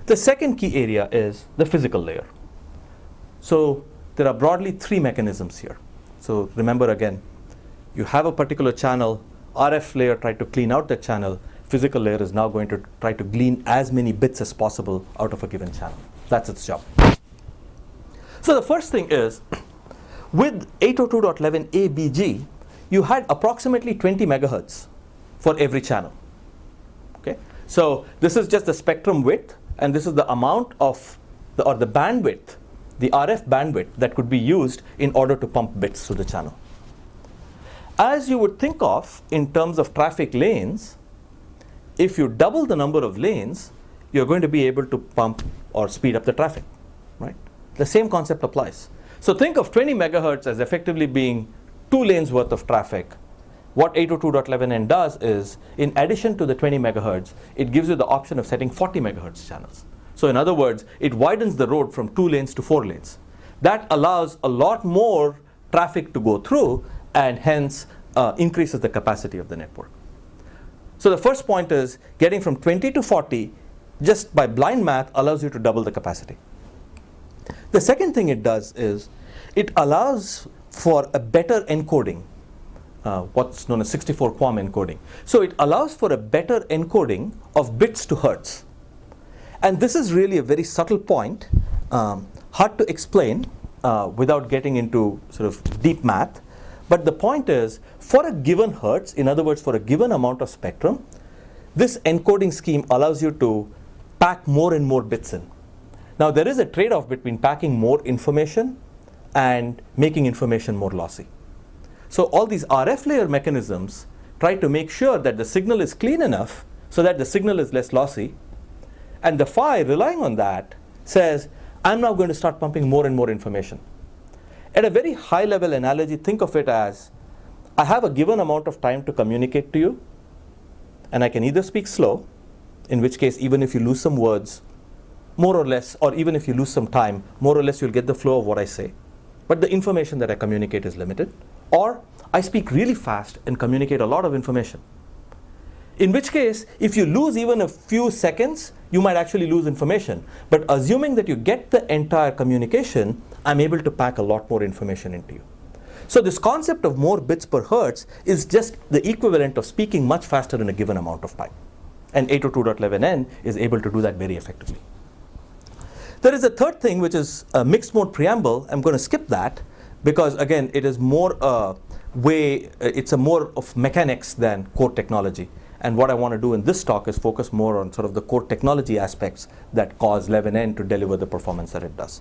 The second key area is the physical layer. So there are broadly three mechanisms here. So remember again, you have a particular channel, RF layer tried to clean out that channel, physical layer is now going to try to glean as many bits as possible out of a given channel. That's its job. So the first thing is, with 802.11abg, you had approximately 20 megahertz for every channel. Okay? So this is just the spectrum width, and this is the amount of, the bandwidth, the RF bandwidth that could be used in order to pump bits through the channel. As you would think of in terms of traffic lanes, if you double the number of lanes, you're going to be able to pump or speed up the traffic, right? The same concept applies. So think of 20 megahertz as effectively being 2 lanes worth of traffic. What 802.11n does is, in addition to the 20 megahertz, it gives you the option of setting 40 megahertz channels. So in other words, it widens the road from 2 lanes to 4 lanes. That allows a lot more traffic to go through, and hence increases the capacity of the network. So the first point is, getting from 20 to 40 just by blind math allows you to double the capacity. The second thing it does is, it allows for a better encoding, what's known as 64 QAM encoding. So it allows for a better encoding of bits to hertz. And this is really a very subtle point, hard to explain without getting into sort of deep math. But the point is, for a given hertz, in other words, for a given amount of spectrum, this encoding scheme allows you to pack more and more bits in. Now, there is a trade-off between packing more information and making information more lossy. So all these RF layer mechanisms try to make sure that the signal is clean enough so that the signal is less lossy. And the PHY, relying on that, says, I'm now going to start pumping more and more information. At a very high level analogy, think of it as, I have a given amount of time to communicate to you, and I can either speak slow, in which case even if you lose some words, more or less, or even if you lose some time, more or less you'll get the flow of what I say. But the information that I communicate is limited. Or I speak really fast and communicate a lot of information. In which case, if you lose even a few seconds, you might actually lose information. But assuming that you get the entire communication, I'm able to pack a lot more information into you. So this concept of more bits per hertz is just the equivalent of speaking much faster in a given amount of time. And 802.11n is able to do that very effectively. There is a third thing, which is a mixed mode preamble. I'm going to skip that because, again, it is more it's a more of mechanics than core technology. And what I want to do in this talk is focus more on sort of the core technology aspects that cause 11n to deliver the performance that it does.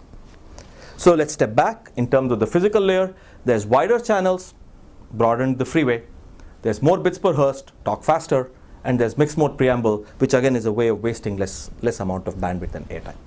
So let's step back. In terms of the physical layer, there's wider channels, broadened the freeway. There's more bits per hertz, talk faster. And there's mixed mode preamble, which again is a way of wasting less amount of bandwidth and airtime.